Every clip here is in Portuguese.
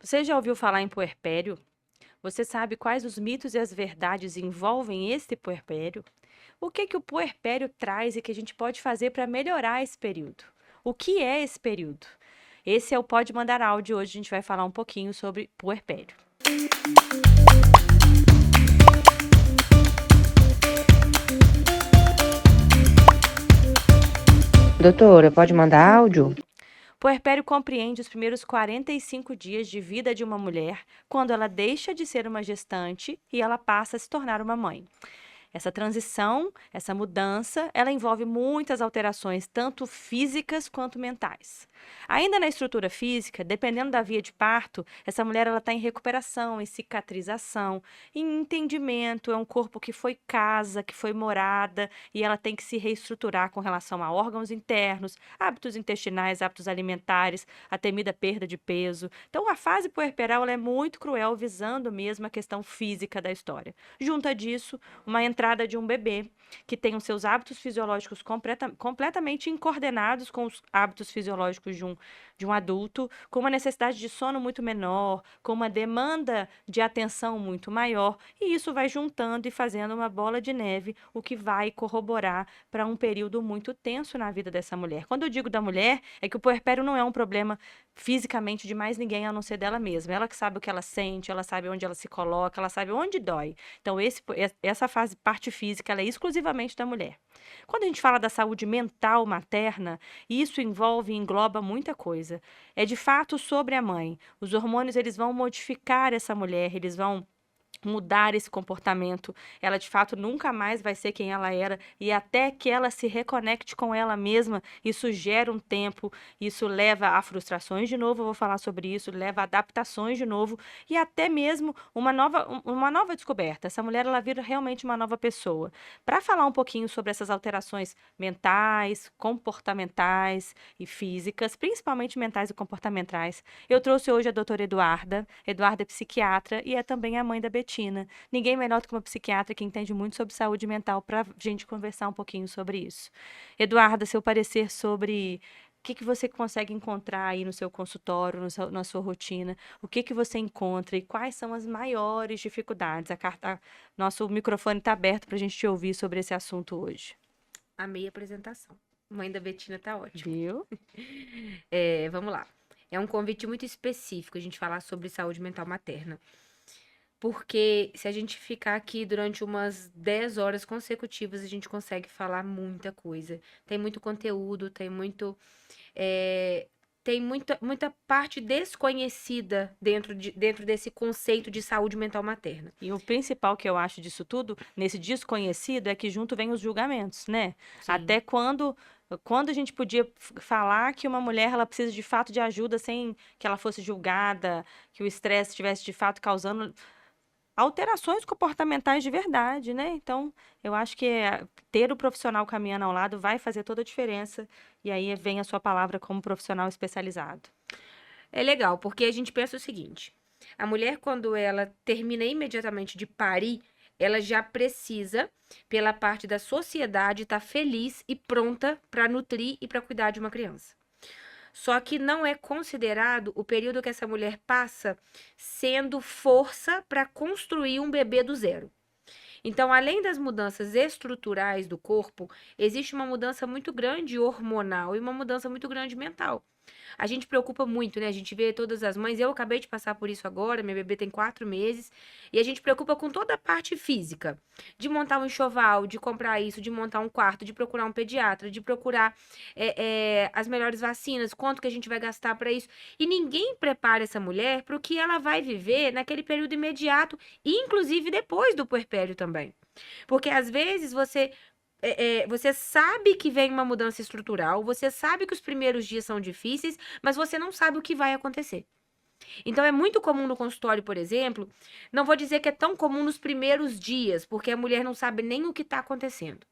Você já ouviu falar em puerpério? Você sabe quais os mitos e as verdades envolvem esse puerpério? O que que o puerpério traz e que a gente pode fazer para melhorar esse período? O que é esse período? Esse é o Pode Mandar Áudio. Hoje a gente vai falar um pouquinho sobre puerpério. Doutora, pode mandar áudio? Puerpério compreende os primeiros 45 dias de vida de uma mulher, quando ela deixa de ser uma gestante e ela passa a se tornar uma mãe. Essa transição, essa mudança, ela envolve muitas alterações, tanto físicas quanto mentais. Ainda na estrutura física, dependendo da via de parto, essa mulher ela está em recuperação, em cicatrização, em entendimento. É um corpo que foi casa, que foi morada, e ela tem que se reestruturar com relação a órgãos internos, hábitos intestinais, hábitos alimentares, a temida perda de peso. Então, a fase puerperal ela é muito cruel, visando mesmo a questão física da história. Junta disso, uma entrada de um bebê que tem os seus hábitos fisiológicos completamente incoordenados com os hábitos fisiológicos de um adulto, com uma necessidade de sono muito menor, com uma demanda de atenção muito maior, e isso vai juntando e fazendo uma bola de neve, o que vai corroborar para um período muito tenso na vida dessa mulher. Quando eu digo da mulher, é que o puerpério não é um problema fisicamente de mais ninguém a não ser dela mesma. Ela que sabe o que ela sente, ela sabe onde ela se coloca, ela sabe onde dói. Então, essa fase, parte física, ela é exclusivamente da mulher. Quando a gente fala da saúde mental materna, isso envolve e engloba muita coisa. É de fato sobre a mãe. Os hormônios, eles vão modificar essa mulher, eles vão mudar esse comportamento. Ela de fato nunca mais vai ser quem ela era e até que ela se reconecte com ela mesma, isso gera um tempo, isso leva a frustrações de novo, eu vou falar sobre isso, leva a adaptações de novo e até mesmo uma nova descoberta. Essa mulher ela vira realmente uma nova pessoa. Para falar um pouquinho sobre essas alterações mentais, comportamentais e físicas, principalmente mentais e comportamentais, eu trouxe hoje a doutora Eduarda. Eduarda é psiquiatra e é também a mãe da Betina. Ninguém melhor do que uma psiquiatra que entende muito sobre saúde mental para a gente conversar um pouquinho sobre isso. Eduarda, seu parecer sobre o que que você consegue encontrar aí no seu consultório, na sua rotina, o que que você encontra e quais são as maiores dificuldades? Nosso microfone está aberto para a gente te ouvir sobre esse assunto hoje. Amei a apresentação. Mãe da Betina tá ótimo. Viu? Vamos lá. É um convite muito específico a gente falar sobre saúde mental materna. Porque se a gente ficar aqui durante umas 10 horas consecutivas, a gente consegue falar muita coisa. Tem muito conteúdo, é, tem muita parte desconhecida dentro desse conceito de saúde mental materna. E o principal que eu acho disso tudo, nesse desconhecido, é que junto vem os julgamentos, né? Sim. Até quando a gente podia falar que uma mulher ela precisa de fato de ajuda sem que ela fosse julgada, que o estresse estivesse de fato causando alterações comportamentais de verdade, né? Então, eu acho que ter o profissional caminhando ao lado vai fazer toda a diferença. E aí vem a sua palavra como profissional especializado. É legal, porque a gente pensa o seguinte: a mulher, quando ela termina imediatamente de parir, ela já precisa, pela parte da sociedade, estar feliz e pronta para nutrir e para cuidar de uma criança. Só que não é considerado o período que essa mulher passa sendo força para construir um bebê do zero. Então, além das mudanças estruturais do corpo, existe uma mudança muito grande hormonal e uma mudança muito grande mental. A gente preocupa muito, né? A gente vê todas as mães. Eu acabei de passar por isso agora. Minha bebê tem 4 meses. E a gente preocupa com toda a parte física. De montar um enxoval, de comprar isso, de montar um quarto, de procurar um pediatra, de procurar as melhores vacinas, quanto que a gente vai gastar para isso. E ninguém prepara essa mulher para o que ela vai viver naquele período imediato, inclusive depois do puerpério também. Porque às vezes você sabe que vem uma mudança estrutural, você sabe que os primeiros dias são difíceis, mas você não sabe o que vai acontecer. Então, é muito comum no consultório, por exemplo, não vou dizer que é tão comum nos primeiros dias, porque a mulher não sabe nem o que está acontecendo.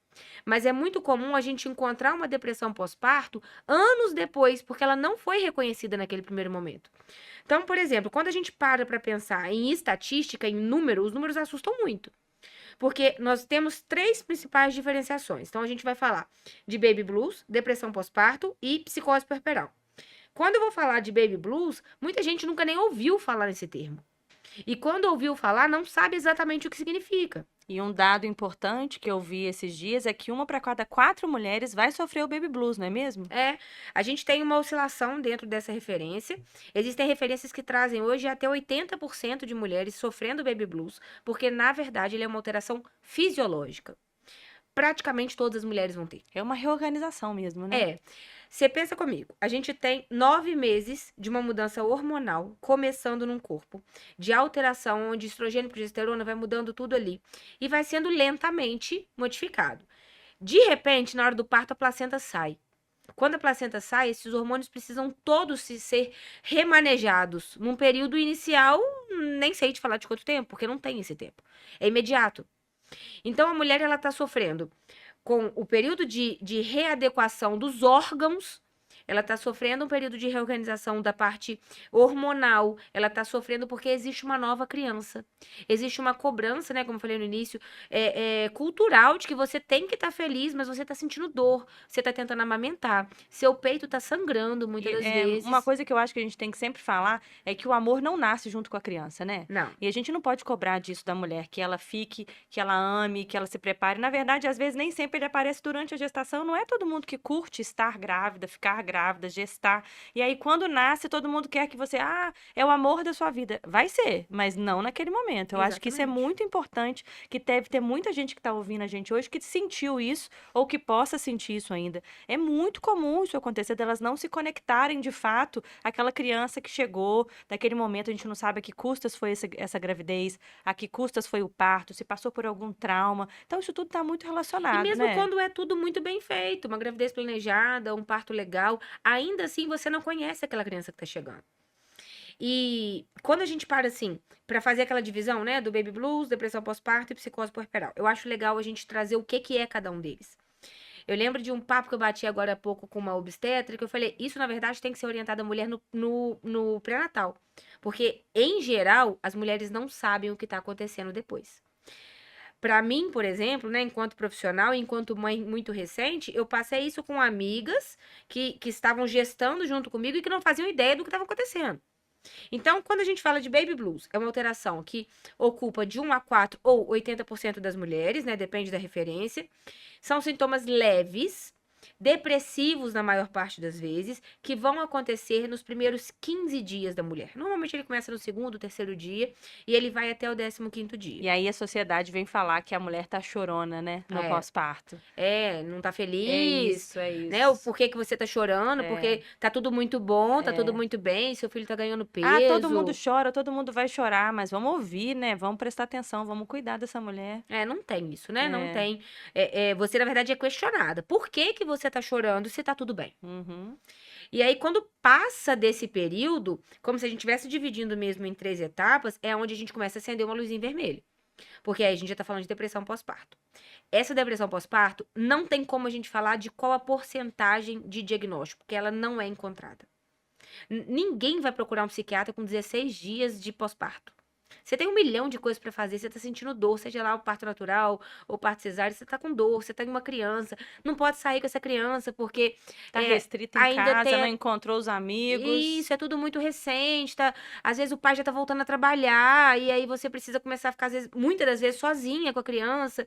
Mas é muito comum a gente encontrar uma depressão pós-parto anos depois, porque ela não foi reconhecida naquele primeiro momento. Então, por exemplo, quando a gente para pensar em estatística, em números, os números assustam muito. Porque nós temos 3 principais diferenciações. Então, a gente vai falar de baby blues, depressão pós-parto e psicose puerperal. Quando eu vou falar de baby blues, muita gente nunca nem ouviu falar nesse termo. E quando ouviu falar, não sabe exatamente o que significa. E um dado importante que eu vi esses dias é que 1 para cada 4 mulheres vai sofrer o baby blues, não é mesmo? A gente tem uma oscilação dentro dessa referência. Existem referências que trazem hoje até 80% de mulheres sofrendo baby blues, porque na verdade ele é uma alteração fisiológica. Praticamente todas as mulheres vão ter. É uma reorganização mesmo, né? Você pensa comigo, a gente tem 9 meses de uma mudança hormonal começando num corpo, de alteração onde estrogênio e progesterona vai mudando tudo ali e vai sendo lentamente modificado. De repente, na hora do parto, a placenta sai. Quando a placenta sai, esses hormônios precisam todos ser remanejados. Num período inicial, nem sei te falar de quanto tempo, porque não tem esse tempo. É imediato. Então, a mulher, ela tá sofrendo com o período de readequação dos órgãos, ela está sofrendo um período de reorganização da parte hormonal, ela está sofrendo porque existe uma nova criança. Existe uma cobrança, né, como eu falei no início, cultural de que você tem que estar feliz, mas você está sentindo dor, você está tentando amamentar, seu peito está sangrando muitas das vezes. Uma coisa que eu acho que a gente tem que sempre falar é que o amor não nasce junto com a criança, né? Não. E a gente não pode cobrar disso da mulher, que ela fique, que ela ame, que ela se prepare. Na verdade, às vezes, nem sempre ele aparece durante a gestação. Não é todo mundo que curte estar grávida, ficar grávida, gestar. E aí, quando nasce, todo mundo quer que você, é o amor da sua vida. Vai ser, mas não naquele momento. Eu acho que isso é Exatamente. muito importante, que deve ter muita gente que está ouvindo a gente hoje que sentiu isso, ou que possa sentir isso ainda. É muito comum isso acontecer, delas não se conectarem de fato àquela criança que chegou, naquele momento a gente não sabe a que custas foi essa gravidez, a que custas foi o parto, se passou por algum trauma. Então isso tudo está muito E relacionado, mesmo né? quando é tudo muito bem feito, uma gravidez planejada, um parto legal, ainda assim você não conhece aquela criança que tá chegando. E quando a gente para assim, pra fazer aquela divisão, né, do baby blues, depressão pós-parto e psicose puerperal, eu acho legal a gente trazer o que é cada um deles. Eu lembro de um papo que eu bati agora há pouco com uma obstétrica, que eu falei, isso na verdade tem que ser orientado à mulher no pré-natal. Porque, em geral, as mulheres não sabem o que tá acontecendo depois. Pra mim, por exemplo, né, enquanto profissional, enquanto mãe muito recente, eu passei isso com amigas que estavam gestando junto comigo e que não faziam ideia do que estava acontecendo. Então, quando a gente fala de baby blues, é uma alteração que ocupa de 1 a 4 ou 80% das mulheres, né? Depende da referência. São sintomas leves, depressivos na maior parte das vezes, que vão acontecer nos primeiros 15 dias da mulher. Normalmente ele começa no segundo, terceiro dia e ele vai até o 15º dia. E aí a sociedade vem falar que a mulher tá chorona, né, no pós-parto. Não tá É feliz, isso, é isso. né? O porquê que você tá chorando, porque tá tudo muito bom, tá tudo muito bem, seu filho tá ganhando peso. Todo mundo chora, todo mundo vai chorar, mas vamos ouvir, né? Vamos prestar atenção, vamos cuidar dessa mulher. Não tem isso, né? Não É. tem. Você, na verdade, é questionada. Por que você tá chorando se tá tudo bem? Uhum. E aí, quando passa desse período, como se a gente estivesse dividindo mesmo em 3 etapas, é onde a gente começa a acender uma luzinha vermelha. Porque aí a gente já tá falando de depressão pós-parto. Essa depressão pós-parto não tem como a gente falar de qual a porcentagem de diagnóstico, porque ela não é encontrada. Ninguém vai procurar um psiquiatra com 16 dias de pós-parto. Você tem 1 milhão de coisas pra fazer, você tá sentindo dor, seja lá o parto natural ou parto cesárea, você tá com dor, você tem uma criança, não pode sair com essa criança porque Tá restrita em ainda casa, tem não encontrou os amigos. isso, é tudo muito recente, tá? Às vezes o pai já tá voltando a trabalhar e aí você precisa começar a ficar, às vezes, muitas das vezes, sozinha com a criança.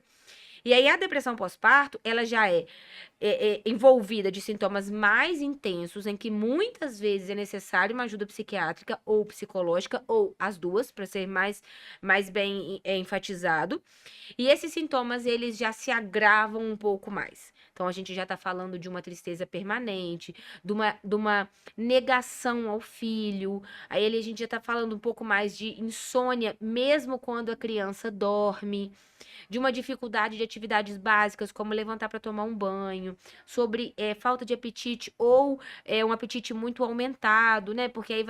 E aí a depressão pós-parto, ela já é envolvida de sintomas mais intensos, em que muitas vezes é necessário uma ajuda psiquiátrica ou psicológica, ou as duas, para ser mais bem enfatizado. E esses sintomas, eles já se agravam um pouco mais. Então, a gente já tá falando de uma tristeza permanente, de uma negação ao filho. Aí a gente já tá falando um pouco mais de insônia, mesmo quando a criança dorme. De uma dificuldade de atividades básicas, como levantar para tomar um banho, sobre falta de apetite ou um apetite muito aumentado, né? Porque aí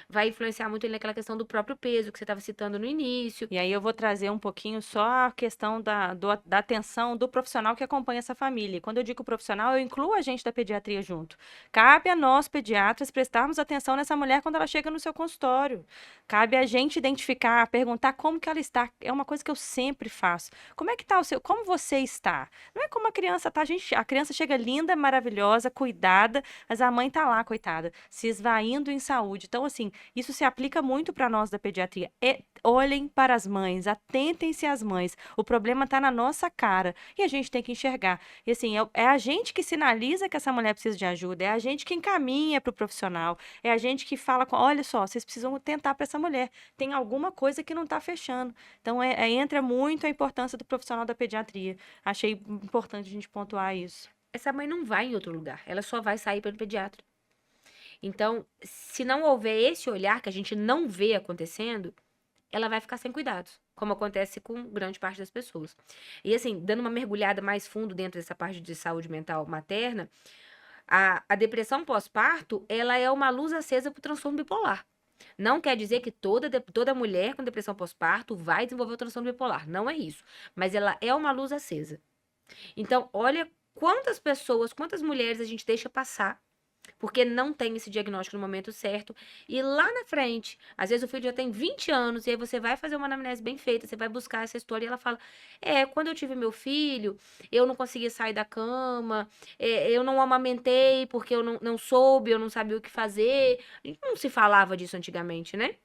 vai influenciar muito naquela questão do próprio peso que você estava citando no início. E aí eu vou trazer um pouquinho só a questão da atenção do profissional que acompanha essa família. E quando eu digo profissional, eu incluo a gente da pediatria junto. Cabe a nós, pediatras, prestarmos atenção nessa mulher quando ela chega no seu consultório. Cabe a gente identificar, perguntar como que ela está. É uma coisa que eu sempre faço. Como é que tá como você está? Não é como a criança tá, a criança chega linda, maravilhosa, cuidada, mas a mãe tá lá, coitada, se esvaindo em saúde. Então, assim, isso se aplica muito para nós da pediatria. Olhem para as mães, atentem-se às mães. O problema tá na nossa cara e a gente tem que enxergar. E assim, é a gente que sinaliza que essa mulher precisa de ajuda, é a gente que encaminha para o profissional, é a gente que fala olha só, vocês precisam tentar para essa mulher, tem alguma coisa que não está fechando. Então, entra muito a importância do profissional da pediatria. Achei importante a gente pontuar isso. Essa mãe não vai em outro lugar, ela só vai sair pelo pediatra. Então, se não houver esse olhar que a gente não vê acontecendo, ela vai ficar sem cuidados, como acontece com grande parte das pessoas. E assim, dando uma mergulhada mais fundo dentro dessa parte de saúde mental materna, a depressão pós-parto, ela é uma luz acesa para o transtorno bipolar. Não quer dizer que toda mulher com depressão pós-parto vai desenvolver o transtorno bipolar. Não é isso. Mas ela é uma luz acesa. Então, olha quantas pessoas, quantas mulheres a gente deixa passar porque não tem esse diagnóstico no momento certo. E lá na frente, às vezes o filho já tem 20 anos, e aí você vai fazer uma anamnese bem feita, você vai buscar essa história e ela fala: quando eu tive meu filho, eu não conseguia sair da cama, eu não amamentei porque eu não soube, eu não sabia o que fazer. Não se falava disso antigamente, né?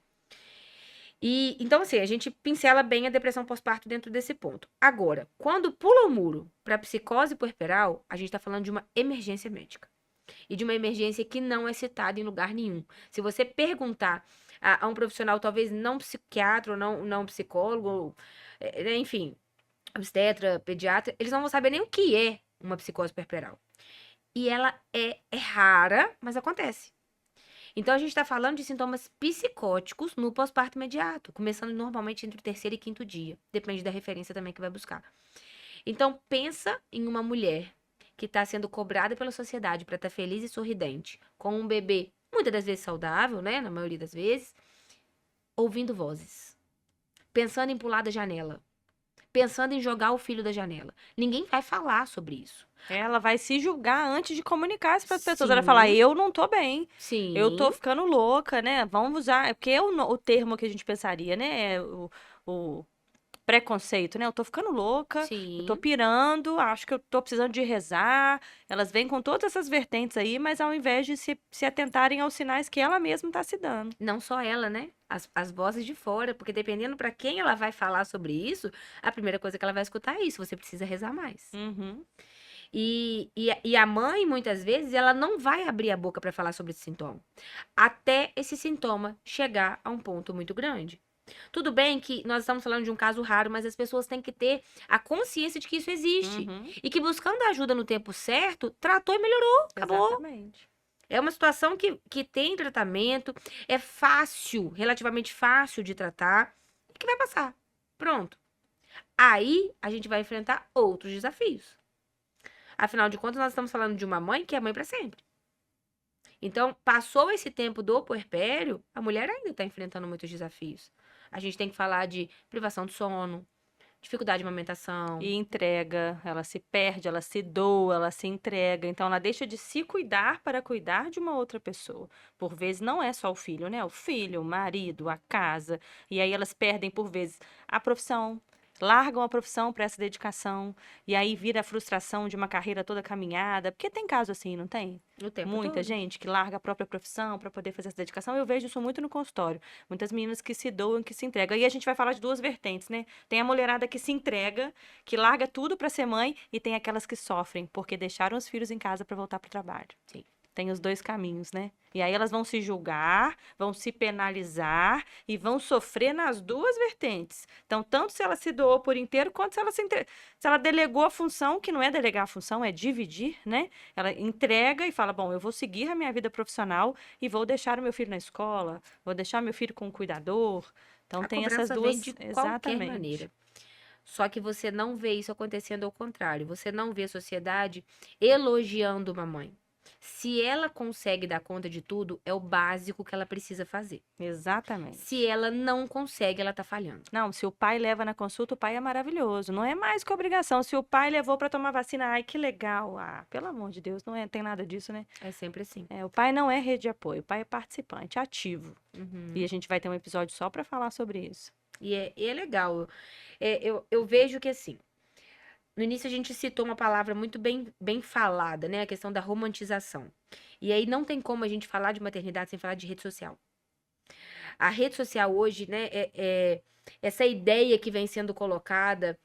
E então, assim, a gente pincela bem a depressão pós-parto dentro desse ponto. Agora, quando pula o muro para psicose puerperal, a gente está falando de uma emergência médica. E de uma emergência que não é citada em lugar nenhum. Se você perguntar a um profissional, talvez não psiquiatra ou não psicólogo, enfim, obstetra, pediatra, eles não vão saber nem o que é uma psicose puerperal. E ela é rara, mas acontece. Então, a gente está falando de sintomas psicóticos no pós-parto imediato, começando normalmente entre o terceiro e quinto dia. Depende da referência também que vai buscar. Então, pensa em uma mulher que está sendo cobrada pela sociedade para estar feliz e sorridente, com um bebê, muitas das vezes saudável, né? Na maioria das vezes, ouvindo vozes, pensando em pular da janela, pensando em jogar o filho da janela. Ninguém vai falar sobre isso. Ela vai se julgar antes de comunicar isso para as pessoas. Sim. Ela vai falar, eu não tô bem, Sim. eu tô ficando louca, né? Vamos usar, porque é o termo que a gente pensaria, né? O preconceito, né? Eu tô ficando louca, eu tô Sim. pirando, acho que eu tô precisando de rezar. Elas vêm com todas essas vertentes aí, mas ao invés de se atentarem aos sinais que ela mesma tá se dando. Não só ela, né? As vozes de fora, porque dependendo para quem ela vai falar sobre isso, a primeira coisa que ela vai escutar é isso: você precisa rezar mais. Uhum. E a mãe, muitas vezes, ela não vai abrir a boca para falar sobre esse sintoma, até esse sintoma chegar a um ponto muito grande. Tudo bem que nós estamos falando de um caso raro, mas as pessoas têm que ter a consciência de que isso existe. Uhum. E que buscando ajuda no tempo certo, tratou e melhorou, acabou. Exatamente. É uma situação que tem tratamento, é fácil, relativamente fácil de tratar, e que vai passar. Pronto. Aí a gente vai enfrentar outros desafios. Afinal de contas, nós estamos falando de uma mãe que é mãe para sempre. Então, passou esse tempo do puerpério, a mulher ainda está enfrentando muitos desafios. A gente tem que falar de privação de sono, dificuldade de amamentação. E entrega, ela se perde, ela se doa, ela se entrega. Então, ela deixa de se cuidar para cuidar de uma outra pessoa. Por vezes, não é só o filho, né? O filho, o marido, a casa. E aí, elas perdem, por vezes, a profissão. Largam a profissão para essa dedicação. E aí, vira a frustração de uma carreira toda caminhada. Porque tem caso assim, não tem? O tempo Muita todo. gente que larga a própria profissão para poder fazer essa dedicação. Eu vejo isso muito no consultório. Muitas meninas que se doam, que se entregam. E a gente vai falar de duas vertentes, né? Tem a mulherada que se entrega, que larga tudo para ser mãe, e tem aquelas que sofrem porque deixaram os filhos em casa para voltar para o trabalho. Sim. Tem os dois caminhos, né? E aí elas vão se julgar, vão se penalizar e vão sofrer nas duas vertentes. Então, tanto se ela se doou por inteiro, quanto se ela delegou a função, que não é delegar a função, é dividir, né? Ela entrega e fala, bom, eu vou seguir a minha vida profissional e vou deixar o meu filho na escola, vou deixar meu filho com um cuidador. Então, A tem essas cobrança duas... vem de qualquer Exatamente. maneira. Só que você não vê isso acontecendo ao contrário. Você não vê a sociedade elogiando uma mãe. Se ela consegue dar conta de tudo, é o básico que ela precisa fazer. Exatamente. Se ela não consegue, ela tá falhando. Não, se o pai leva na consulta, o pai é maravilhoso. Não é mais que obrigação. Se o pai levou para tomar vacina, ai, que legal. Ah, pelo amor de Deus, tem nada disso, né? É sempre assim. O pai não é rede de apoio, o pai é participante, ativo. Uhum. E a gente vai ter um episódio só para falar sobre isso. E é legal. Eu vejo que assim, no início a gente citou uma palavra muito bem falada, né? A questão da romantização. E aí não tem como a gente falar de maternidade sem falar de rede social. A rede social hoje, né, essa ideia que vem sendo colocada,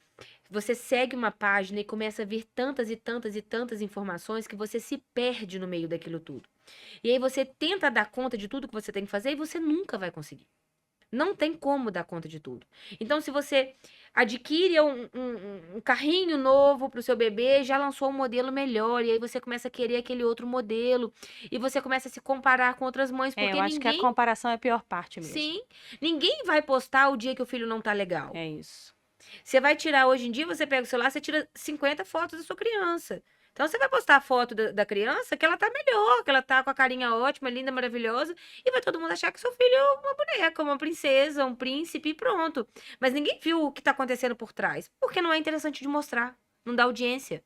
você segue uma página e começa a ver tantas e tantas e tantas informações que você se perde no meio daquilo tudo. E aí você tenta dar conta de tudo que você tem que fazer e você nunca vai conseguir. Não tem como dar conta de tudo. Então, se você adquire um carrinho novo para o seu bebê, já lançou um modelo melhor, e aí você começa a querer aquele outro modelo, e você começa a se comparar com outras mães, É, eu porque acho que a ninguém, comparação é a pior parte mesmo. sim, ninguém vai postar o dia que o filho não tá legal. É isso. Você vai tirar hoje em dia, você pega o celular, você tira 50 fotos da sua criança. Então você vai postar a foto da criança que ela tá melhor, que ela tá com a carinha ótima, linda, maravilhosa, e vai todo mundo achar que seu filho é uma boneca, uma princesa, um príncipe e pronto. Mas ninguém viu o que tá acontecendo por trás, porque não é interessante de mostrar, não dá audiência.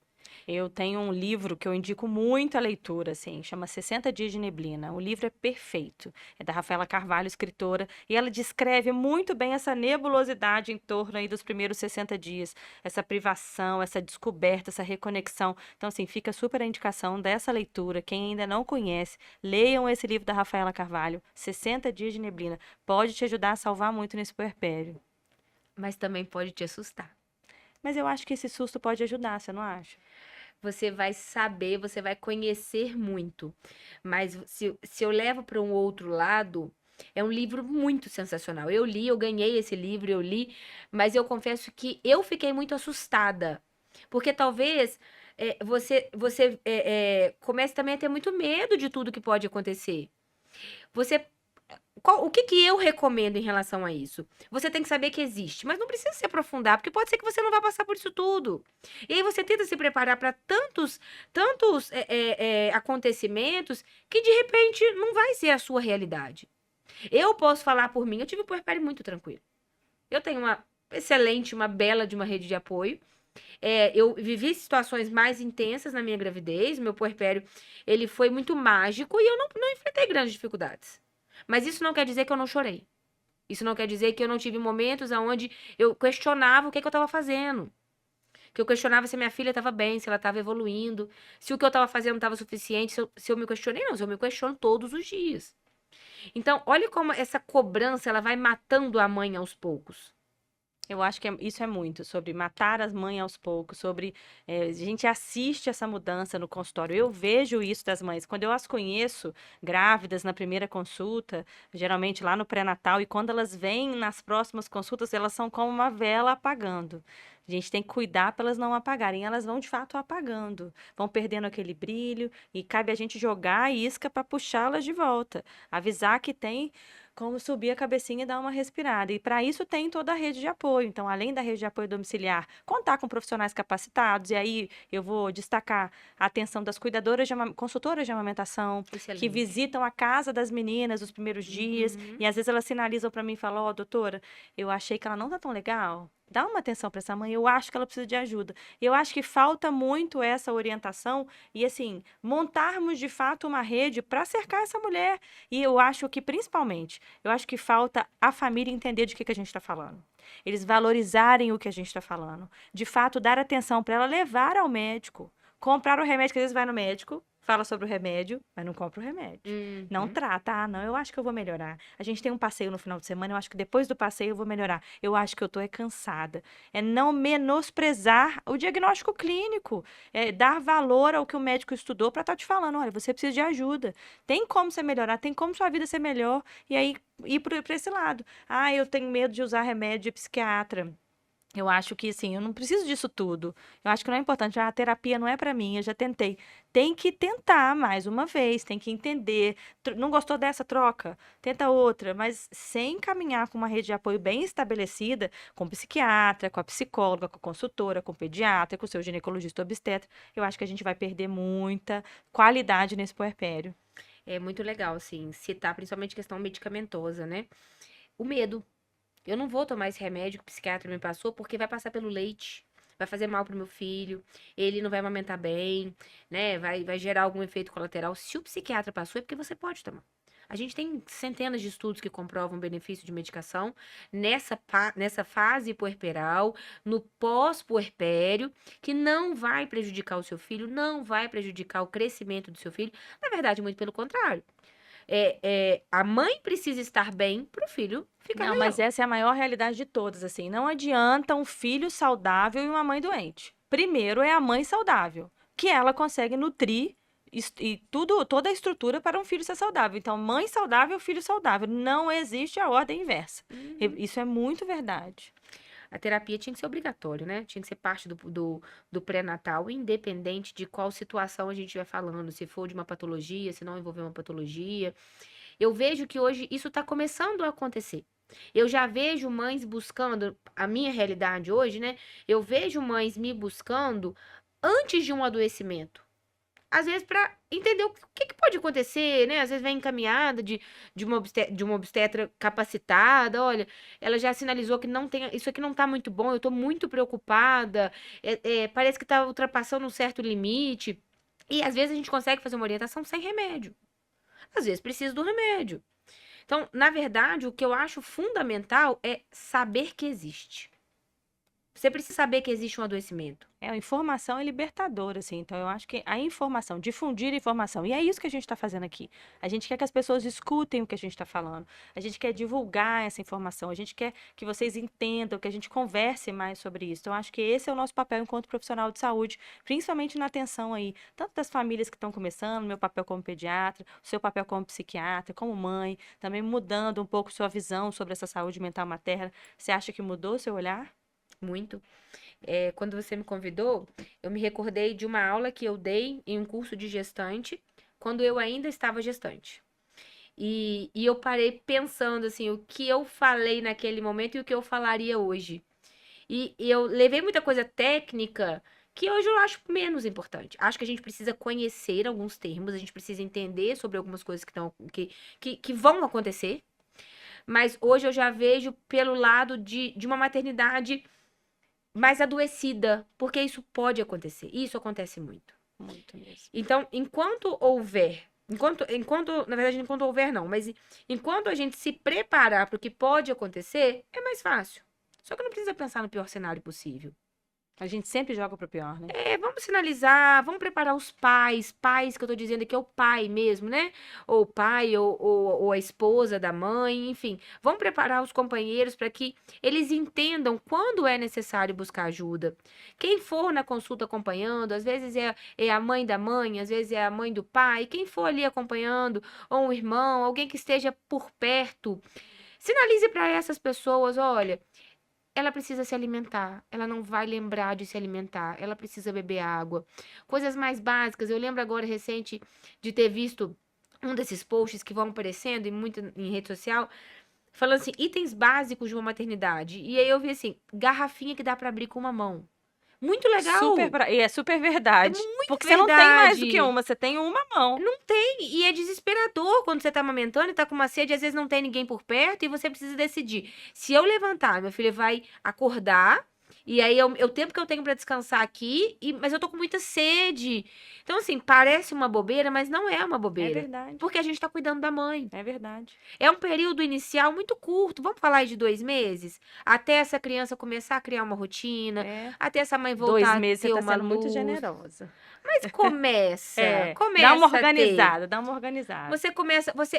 Eu tenho um livro que eu indico muito a leitura, assim, chama 60 Dias de Neblina. O livro é perfeito. É da Rafaela Carvalho, escritora, e ela descreve muito bem essa nebulosidade em torno aí dos primeiros 60 dias, essa privação, essa descoberta, essa reconexão. Então, assim, fica super a indicação dessa leitura. Quem ainda não conhece, leiam esse livro da Rafaela Carvalho, 60 Dias de Neblina. Pode te ajudar a salvar muito nesse puerpério. Mas também pode te assustar. Mas eu acho que esse susto pode ajudar, você não acha? Você vai saber, você vai conhecer muito. Mas se eu levo para um outro lado, é um livro muito sensacional. Eu li, eu ganhei esse livro, eu li, mas eu confesso que eu fiquei muito assustada. Porque talvez você comece também a ter muito medo de tudo que pode acontecer. Você o que que eu recomendo em relação a isso? Você tem que saber que existe, mas não precisa se aprofundar, porque pode ser que você não vá passar por isso tudo. E aí você tenta se preparar para tantos acontecimentos que de repente não vai ser a sua realidade. Eu posso falar por mim, eu tive um puerpério muito tranquilo. Eu tenho uma excelente, uma bela de uma rede de apoio. Eu vivi situações mais intensas na minha gravidez, meu puerpério, ele foi muito mágico e eu não enfrentei grandes dificuldades. Mas isso não quer dizer que eu não chorei. Isso não quer dizer que eu não tive momentos onde eu questionava o que, que eu estava fazendo. Que eu questionava se a minha filha estava bem, se ela estava evoluindo, se o que eu estava fazendo estava suficiente, se eu me questionei, não, se eu me questiono todos os dias. Então, olha como essa cobrança ela vai matando a mãe aos poucos. Eu acho que isso é muito sobre matar as mães aos poucos, sobre a gente assiste essa mudança no consultório. Eu vejo isso das mães. Quando eu as conheço grávidas na primeira consulta, geralmente lá no pré-natal, e quando elas vêm nas próximas consultas, elas são como uma vela apagando. A gente tem que cuidar para elas não apagarem. Elas vão de fato apagando, vão perdendo aquele brilho, e cabe a gente jogar a isca para puxá-las de volta, avisar que tem como subir a cabecinha e dar uma respirada. E para isso tem toda a rede de apoio. Então, além da rede de apoio domiciliar, contar com profissionais capacitados. E aí eu vou destacar a atenção das cuidadoras consultoras de amamentação, que Excelente. visitam a casa das meninas nos primeiros dias. Uhum. E às vezes elas sinalizam para mim e falam: Ó, doutora, eu achei que ela não tá tão legal. Dá uma atenção para essa mãe, eu acho que ela precisa de ajuda. E eu acho que falta muito essa orientação e, assim, montarmos de fato uma rede para cercar essa mulher. E eu acho que, principalmente, eu acho que falta a família entender de que a gente está falando. Eles valorizarem o que a gente está falando. De fato, dar atenção para ela levar ao médico. Comprar o remédio, que às vezes vai no médico, fala sobre o remédio, mas não compra o remédio. Não Uhum. trata. Ah, não, eu acho que eu vou melhorar. A gente tem um passeio no final de semana, eu acho que depois do passeio eu vou melhorar. Eu acho que eu tô cansada. É não menosprezar o diagnóstico clínico. É dar valor ao que o médico estudou para estar te falando. Olha, você precisa de ajuda. Tem como você melhorar, tem como sua vida ser melhor. E aí ir para esse lado. Ah, eu tenho medo de usar remédio de psiquiatra. Eu acho que, assim, eu não preciso disso tudo. Eu acho que não é importante. Ah, a terapia não é para mim, eu já tentei. Tem que tentar mais uma vez, tem que entender. Não gostou dessa troca? Tenta outra, mas sem caminhar com uma rede de apoio bem estabelecida, com o psiquiatra, com a psicóloga, com a consultora, com o pediatra, com o seu ginecologista obstetra, eu acho que a gente vai perder muita qualidade nesse puerpério. É muito legal, assim, citar principalmente questão medicamentosa, né? O medo. Eu não vou tomar esse remédio que o psiquiatra me passou porque vai passar pelo leite. Vai fazer mal pro meu filho, ele não vai amamentar bem, né? Vai gerar algum efeito colateral. Se o psiquiatra passou, é porque você pode tomar. A gente tem centenas de estudos que comprovam o benefício de medicação nessa fase puerperal, no pós-puerpério, que não vai prejudicar o seu filho, não vai prejudicar o crescimento do seu filho. Na verdade, muito pelo contrário. A mãe precisa estar bem para o filho ficar Não, legal. mas essa é a maior realidade de todas, assim. Não adianta um filho saudável e uma mãe doente. Primeiro é a mãe saudável, que ela consegue nutrir toda a estrutura para um filho ser saudável. Então, mãe saudável, filho saudável. Não existe a ordem inversa. Isso é muito verdade. A terapia tinha que ser obrigatório, né? Tinha que ser parte do pré-natal, independente de qual situação a gente estiver falando, se for de uma patologia, se não envolver uma patologia. Eu vejo que hoje isso está começando a acontecer. Eu já vejo mães buscando, a minha realidade hoje, né? Eu vejo mães me buscando antes de um adoecimento. Às vezes, para entender o que pode acontecer, né? Às vezes vem encaminhada de uma obstetra capacitada. Olha, ela já sinalizou que não tem, isso aqui não tá muito bom, eu tô muito preocupada. Parece que tá ultrapassando um certo limite. E às vezes a gente consegue fazer uma orientação sem remédio. Às vezes precisa do remédio. Então, na verdade, o que eu acho fundamental é saber que existe. Você precisa saber que existe um adoecimento. A informação é libertadora, assim. Então, eu acho que a informação, difundir a informação, e é isso que a gente está fazendo aqui. A gente quer que as pessoas escutem o que a gente está falando. A gente quer divulgar essa informação. A gente quer que vocês entendam, que a gente converse mais sobre isso. Então, eu acho que esse é o nosso papel enquanto profissional de saúde, principalmente na atenção aí, tanto das famílias que estão começando, meu papel como pediatra, o seu papel como psiquiatra, como mãe, também mudando um pouco sua visão sobre essa saúde mental materna. Você acha que mudou o seu olhar? Muito. Quando você me convidou, eu me recordei de uma aula que eu dei em um curso de gestante, quando eu ainda estava gestante. E eu parei pensando, assim, o que eu falei naquele momento e o que eu falaria hoje. E eu levei muita coisa técnica que hoje eu acho menos importante. Acho que a gente precisa conhecer alguns termos, a gente precisa entender sobre algumas coisas que vão acontecer. Mas hoje eu já vejo pelo lado de uma maternidade mais adoecida, porque isso pode acontecer. Isso acontece muito. Muito mesmo. Então, enquanto houver não, mas enquanto a gente se preparar para o que pode acontecer, é mais fácil. Só que não precisa pensar no pior cenário possível. A gente sempre joga pro pior, né? Vamos sinalizar, vamos preparar os pais que eu tô dizendo aqui é o pai mesmo, né? Ou o pai, ou a esposa da mãe, enfim. Vamos preparar os companheiros para que eles entendam quando é necessário buscar ajuda. Quem for na consulta acompanhando, às vezes é a mãe da mãe, às vezes é a mãe do pai, quem for ali acompanhando, ou um irmão, alguém que esteja por perto, sinalize para essas pessoas, olha, ela precisa se alimentar, ela não vai lembrar de se alimentar, ela precisa beber água. Coisas mais básicas. Eu lembro agora recente de ter visto um desses posts que vão aparecendo em rede social, falando assim, itens básicos de uma maternidade. E aí eu vi assim, garrafinha que dá para abrir com uma mão. Muito legal. E é super verdade. muito Porque você não tem mais do que verdade. uma, você tem uma mão. Não tem, e é desesperador quando você tá amamentando e tá com uma sede, às vezes não tem ninguém por perto e você precisa decidir. Se eu levantar, meu filho vai acordar, e aí é o tempo que eu tenho pra descansar aqui, mas eu tô com muita sede. Então, assim, parece uma bobeira, mas não é uma É bobeira. verdade. Porque a gente tá cuidando da mãe. É verdade. É um período inicial muito curto, vamos falar aí de 2 meses? Até essa criança começar a criar uma rotina, até essa mãe voltar 2 a meses ter você tá uma sendo muito luz. generosa. Mas começa Dá uma a ter. organizada, dá uma organizada.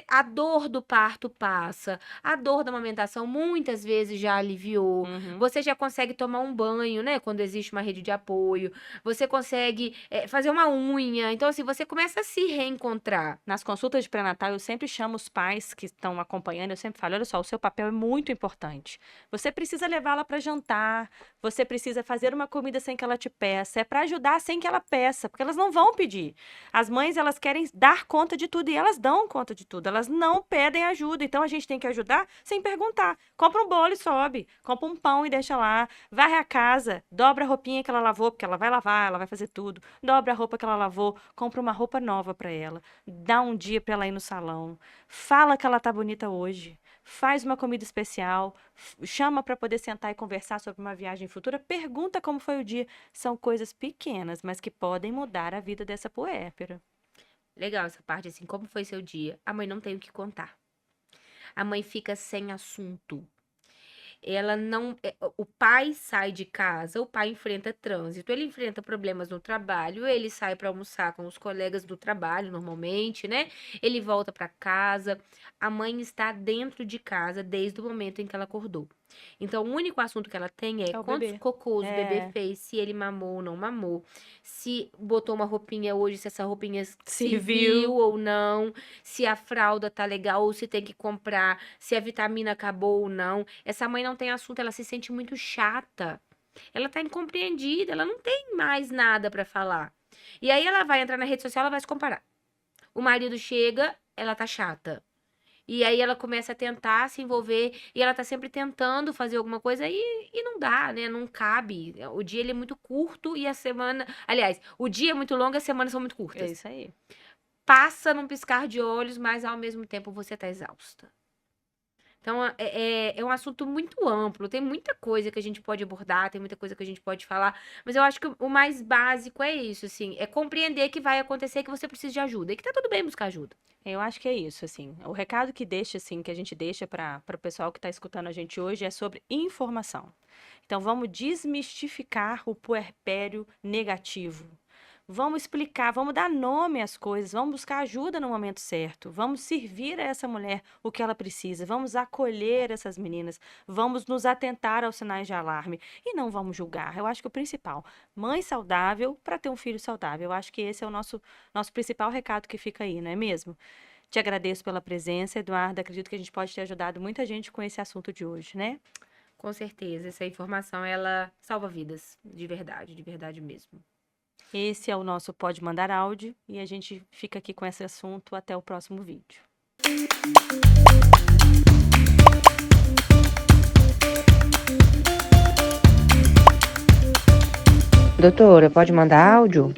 A dor do parto passa, a dor da amamentação muitas vezes já aliviou. Você já consegue tomar um banho, né, quando existe uma rede de apoio. Você consegue fazer uma unha. Então, assim, você começa a se reencontrar. Nas consultas de pré-natal, eu sempre chamo os pais que estão acompanhando, eu sempre falo, olha só, o seu papel é muito importante. Você precisa levá-la para jantar, você precisa fazer uma comida sem que ela te peça, é para ajudar sem que ela peça, porque elas não vão pedir. As mães, elas querem dar conta de tudo e elas dão conta de tudo, elas não pedem ajuda, então a gente tem que ajudar sem perguntar. Compra um bolo e sobe, compra um pão e deixa lá, varre a casa, dobra a roupinha que ela lavou, porque ela vai lavar, ela vai fazer tudo, dobra a roupa que ela lavou, compra uma roupa nova para ela, dá um dia para ela ir no salão, fala que ela tá bonita hoje, faz uma comida especial, chama para poder sentar e conversar sobre uma viagem futura, pergunta como foi o dia. São coisas pequenas, mas que podem mudar a vida dessa puérpera. Legal essa parte, assim, como foi seu dia? A mãe não tem o que contar. A mãe fica sem assunto. Ela não. O pai sai de casa, o pai enfrenta trânsito, ele enfrenta problemas no trabalho, ele sai para almoçar com os colegas do trabalho, normalmente, né? Ele volta para casa. A mãe está dentro de casa desde o momento em que ela acordou. Então, o único assunto que ela tem é É o quantos bebê. cocôs o bebê É. fez, se ele mamou ou não mamou, se botou uma roupinha hoje, se essa roupinha Serviu. serviu ou não, se a fralda tá legal ou se tem que comprar, se a vitamina acabou ou não. Essa mãe não tem assunto, ela se sente muito chata. Ela tá incompreendida, ela não tem mais nada pra falar. E aí ela vai entrar na rede social, ela vai se comparar. O marido chega, ela tá chata. E aí ela começa a tentar se envolver e ela tá sempre tentando fazer alguma coisa e não dá, né? Não cabe. O dia ele é muito curto e a semana, aliás, o dia é muito longo e as semanas são muito É curtas. isso aí. Passa num piscar de olhos, mas ao mesmo tempo você tá exausta. Então, é um assunto muito amplo, tem muita coisa que a gente pode abordar, tem muita coisa que a gente pode falar, mas eu acho que o mais básico é isso, assim, é compreender que vai acontecer, que você precisa de ajuda e que tá tudo bem buscar ajuda. Eu acho que é isso, assim. O recado que deixa, assim, que a gente deixa para o pessoal que está escutando a gente hoje é sobre informação. Então, vamos desmistificar o puerpério negativo. Vamos explicar, vamos dar nome às coisas, vamos buscar ajuda no momento certo, vamos servir a essa mulher o que ela precisa, vamos acolher essas meninas, vamos nos atentar aos sinais de alarme e não vamos julgar. Eu acho que o principal, mãe saudável para ter um filho saudável. Eu acho que esse é o nosso principal recado que fica aí, não é mesmo? Te agradeço pela presença, Eduardo. Acredito que a gente pode ter ajudado muita gente com esse assunto de hoje, né? Com certeza, essa informação, ela salva vidas, de verdade mesmo. Esse é o nosso Pode Mandar Áudio e a gente fica aqui com esse assunto até o próximo vídeo. Doutora, pode mandar áudio?